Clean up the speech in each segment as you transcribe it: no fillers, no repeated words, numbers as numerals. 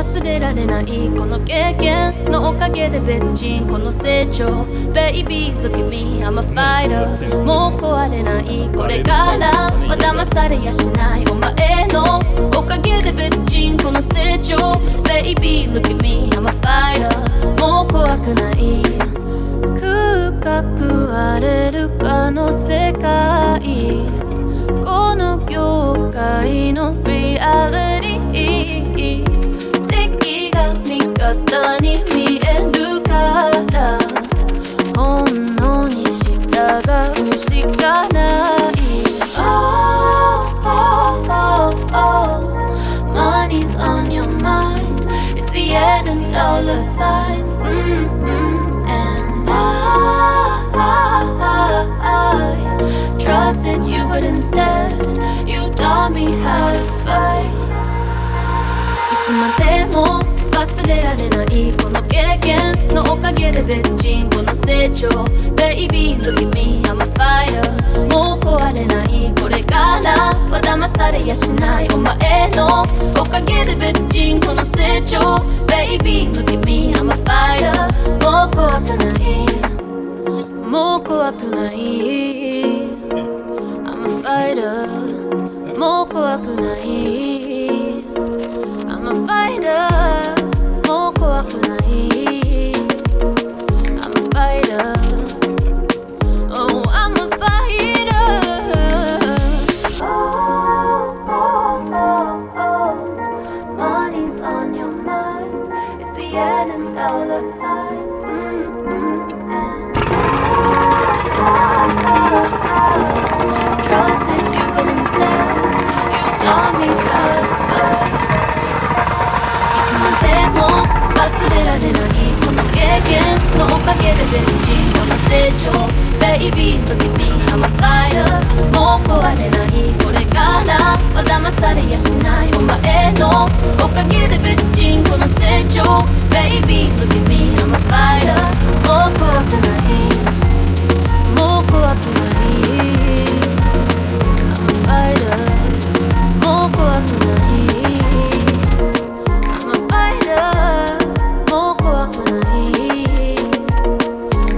忘れられないこの経験のおかげで別人この成長 Baby look at me I'm a fighter もう壊れないこれからは騙されやしないお前のおかげで別人この成長 Baby look at me I'm a fighter もう怖くない空核割れるかの世界この業界のリアリティ敵が味方に見えるから本能に従うしかない Money's on your mind It's the end and all the signs And I trusted you but instead You taught me how to fight いつまでも忘れられないこの経験のおかげで別人この成長 Baby look at me I'm a fighter もう壊れないこれからは騙されやしないお前のおかげで別人この成長 Baby look at me I'm a fighter もう怖くないもう怖くない I'm a fighter もう怖くない I'm a fighter もう怖くない I'm a fighter Oh I'm a fighter Money's on your mind It's the end and all the signs Trusted you but instead You taught me how to fight いつまでも忘れられないこの経験のおかげで別人この成長 Baby look at me I'm a fighter もう壊れないこれからは騙されやしないお前のおかげで別人この成長 Baby look at me I'm a fighter もう怖くないもう怖くない I'm a fighter もう怖くない I'm a fighter もう怖くない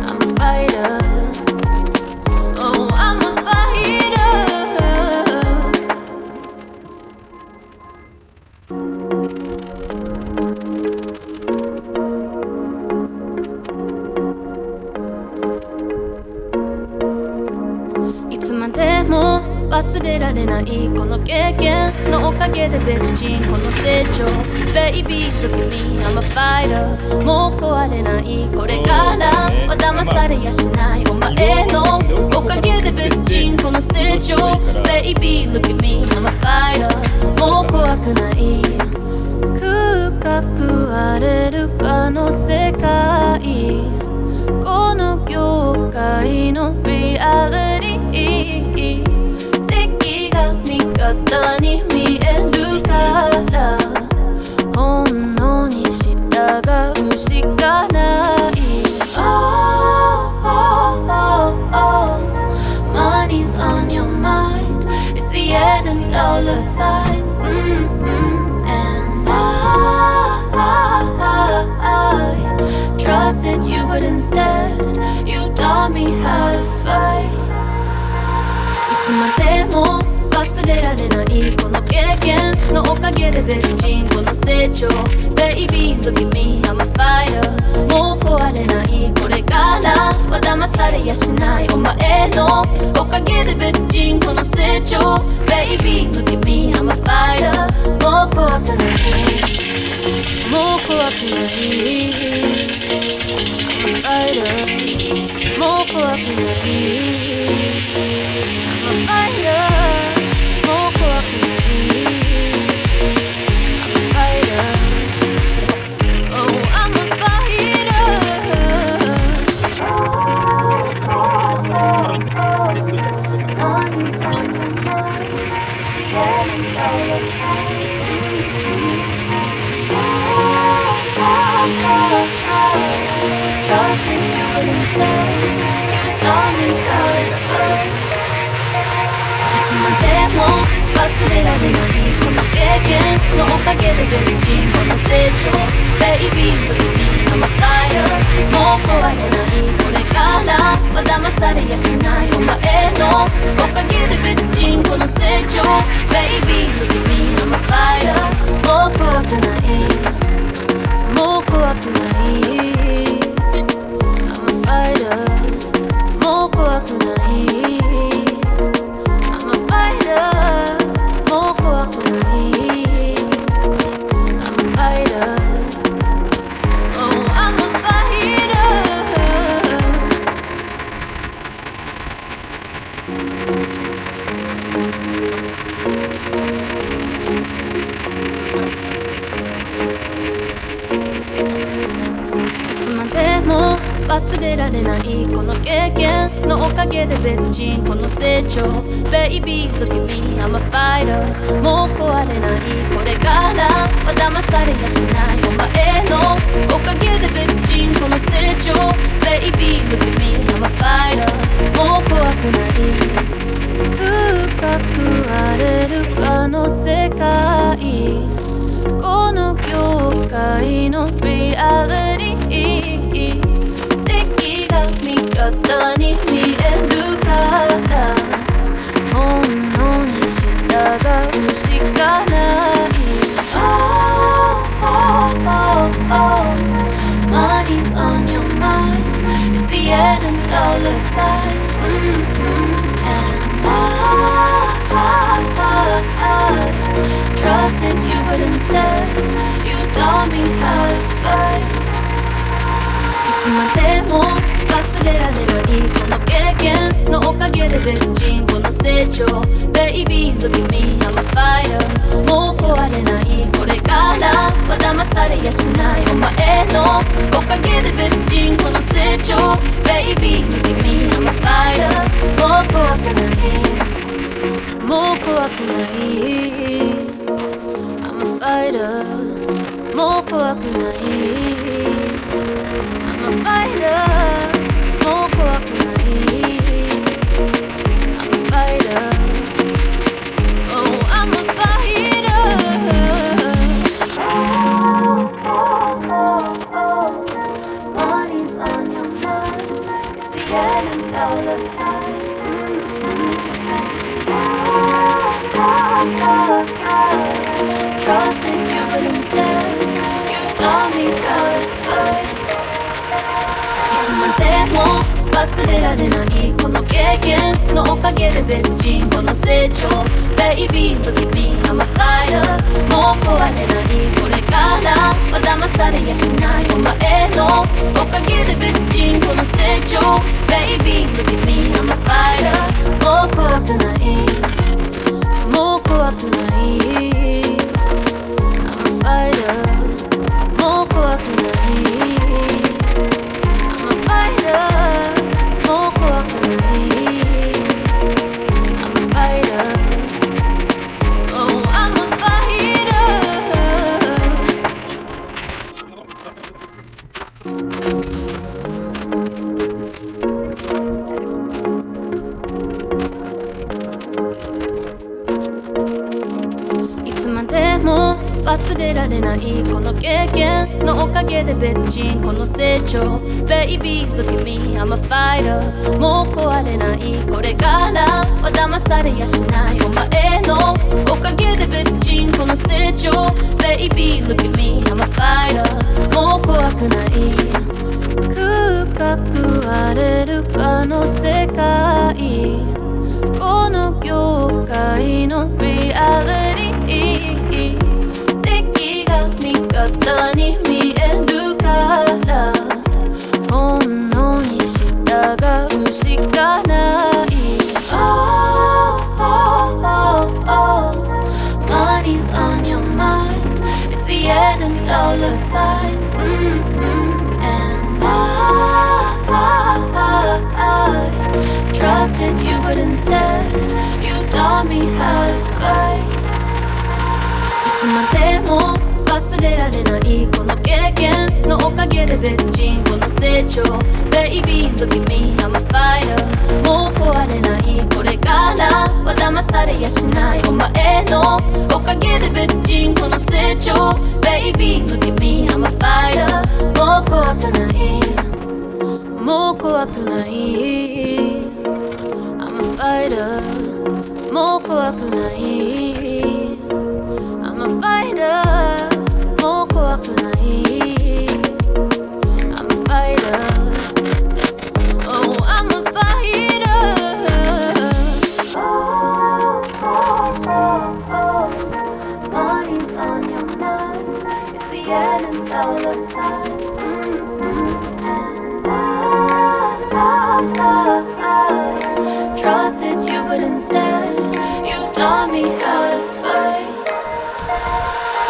I'm a fighter Oh I'm a fighter いつまでも忘れられないこの経験のおかげで別人この成長 Baby look at me I'm a fighter もう壊れないこれからは騙されやしないお前のおかげで別人この成長 Baby look at me I'm a fighter もう怖くない空核割れるかの世界この業界のリアリティ敵が味方に見えるから本能に従うしかない Money's on your mind It's the end and all the signs And I trusted you but instead You taught me how to fight いつまでも忘れられないこの経験のおかげで別人この成長 Baby look at me I'm a fighter もう壊れないこれからは騙されやしないお前のおかげで別人この成長 Baby look at me I'm a fighter もう怖くないもう怖くない I'm a fighter もう怖くない I'm a fighter もう怖くない I'm a fighter Oh I'm a fighter Trusting you but instead You taught me how to fight いつまでも忘れられないこの経験のおかげで別人この成長 Baby look at me I'm a fighter もう壊れないこれからは騙されやしないお前のおかげで別人この成長 Baby look at me I'm a fighter もう怖くないもう怖くない I'm a fighter もう怖くない I'm a fighter もう怖くない I'm a fighter Oh I'm a fighter いつまでも忘れられないこの経験のおかげで別人この成長 Baby look at me I'm a fighter もう壊れないこれからは騙されやしないお前のおかげで別人この成長 Baby look at me I'm a fighter もう怖くない深く荒れるかの世界この業界のリアリティ敵が味方に見えるから本能に従うしかない Oh, oh, oh, oh Money's on your mind It's the end and all the sides And I trusted you but instead You taught me how to fight いつまでも忘れられないこの経験のおかげで別人この成長 Baby look at me I'm a fighter もう壊れないこれからは騙されやしないお前のおかげで別人この成長 Baby look at me I'm a fighter もう怖くないもう怖くない I'm a fighter もう怖くない I'm a fighter もう怖くない I'm a fighter Oh I'm a fighter Money's on your mind It's the end and all the signs Trusting you but instead You taught me how to fight いつまでも忘れられないこの経験のおかげで別人この成長 Baby look at me I'm a fighter もう壊れないこれからは騙されやしないお前のおかげで別人この成長 Baby look at me I'm a fighter もう怖くないもう怖くない I'm a fighter もう怖くない I'm a fighter もう怖くない I'm a fighter Oh I'm a fighter いつまでも忘れられないこの経験のおかげで別人この成長 Baby look at me I'm a fighter もう壊れないこれからは騙されやしないお前のおかげで別人この成長 Baby look at me I'm a fighter もう怖くない深く荒れるかの世界この業界のリアリティ敵が味方に見えるから本能に従うしかない Oh, oh, oh, oh Money's on your mind It's the end and all the sides And I trusted you but instead You taught me how to fight いつまでも忘れられないこの経験のおかげで別人この成長 Baby look at me I'm a fighter もう壊れないいこれからは騙されやしないお前のおかげで別人この成長 Baby look at me I'm a fighter もう怖くないもう怖くない I'm a fighter もう怖くない I'm a fighter もう怖くない I'm a fighter Oh I'm a fighter Money's on your mind It's the end and dollar signs I trusted you but instead you taught me how to fight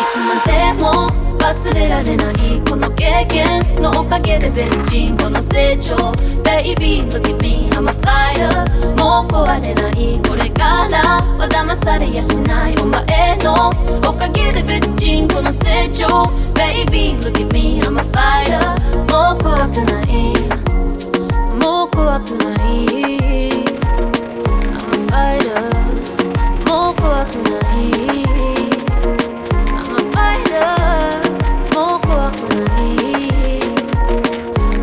いつまでも忘れられないこの経験のおかげで別人この成長 Baby look at me I'm a fighter もう壊れないこれからは騙されやしないお前のおかげで別人この成長 Baby look at me I'm a fighter もう怖くないもう怖くない I'm a fighter もう怖くない I'm a fighter もう怖くない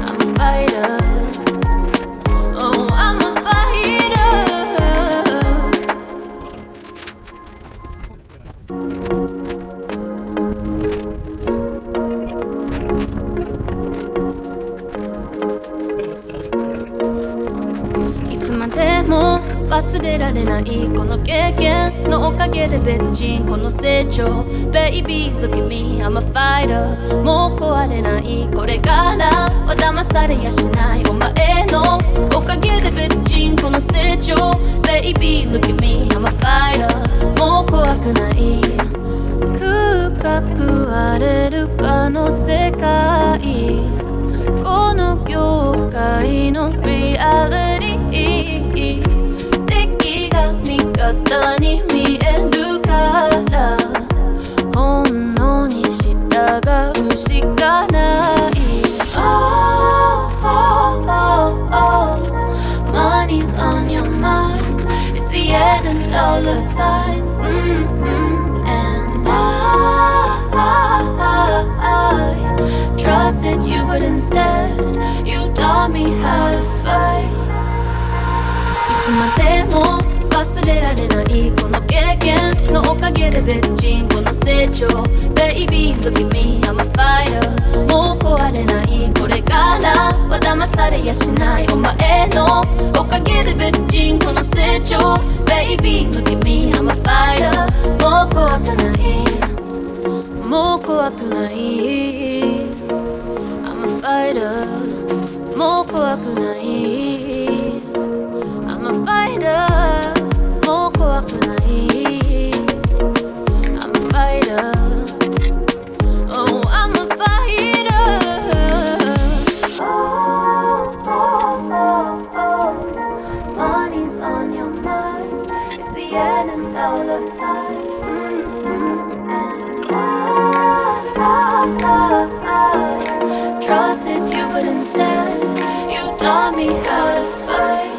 I'm a fighter Oh I'm a fighter いつまでも忘れられないこの経験のおかげで別人この成長 Baby look at me I'm a fighter もう壊れないこれからは騙されやしないお前のおかげで別人この成長 Baby look at me I'm a fighter もう怖くない空格割れるかの世界この業界のリアリティ敵が味方に見えるから本能に従うしかない Oh, oh, oh, oh Money's on your mind It's the end and dollar signs And I trusted you but instead you taught me how to fight いつまでも忘れられないこの経験のおかげで別人この成長 Baby look at me I'm a fighter もう壊れないこれからは騙されやしないお前のおかげで別人この成長 Baby look at me I'm a fighter もう怖くないもう怖くない I'm a fighter もう怖くない I'm a fighter もう怖くない I'm a fighter Oh I'm a fighter Money's on your mind It's the end and dollar signs I trusted you but instead you taught me how to fight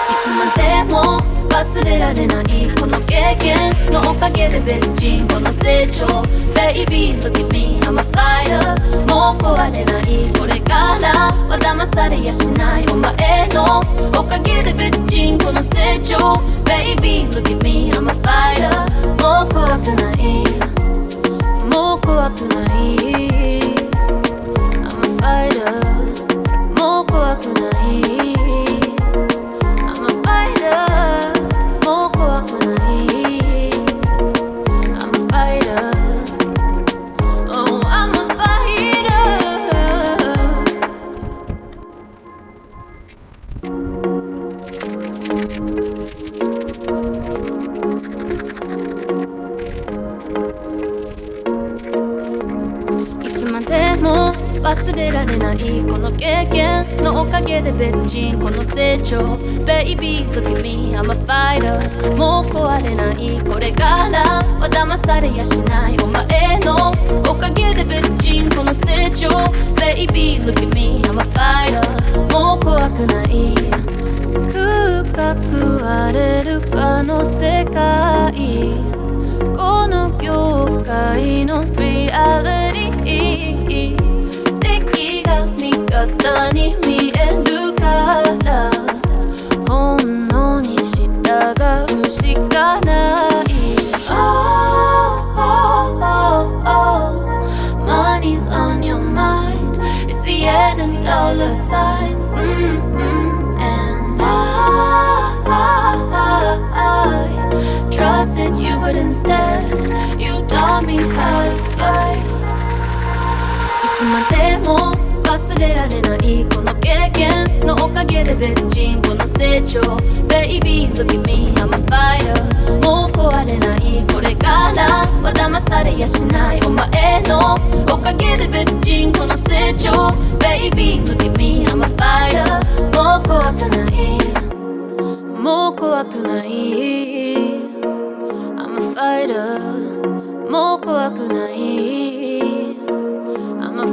いつまでも忘れられないこの経験のおかげで別人この成長 Baby look at me I'm a fighter もう壊れないこれからは騙されやしないお前のおかげで別人この成長 Baby look at me I'm a fighter もう怖くないもう怖くない I'm a fighter もう怖くない I'm a fighter もう怖くない I'm a fighter Oh I'm a fighter いつまでも忘れられないこの経験のおかげで別人この成長 Baby look at me I'm a fighter もう壊れないこれからは騙されやしないお前のおかげで別人この成長 Baby look at me I'm a fighter もう怖くない空救われるかの世界、この業界のリアリティ、敵が味方に見えるから本能に従うしかない。 Money's on your mind, it's the end and dollar signs. And I trusted you, but instead you taught me how to fight. いつまでも忘れられないこの経験のおかげで別人この成長 Baby look at me I'm a fighter もう壊れないこれからは騙されやしないお前のおかげで別人この成長 Baby look at me I'm a fighter もう怖くないもう怖くない I'm a fighter もう怖くない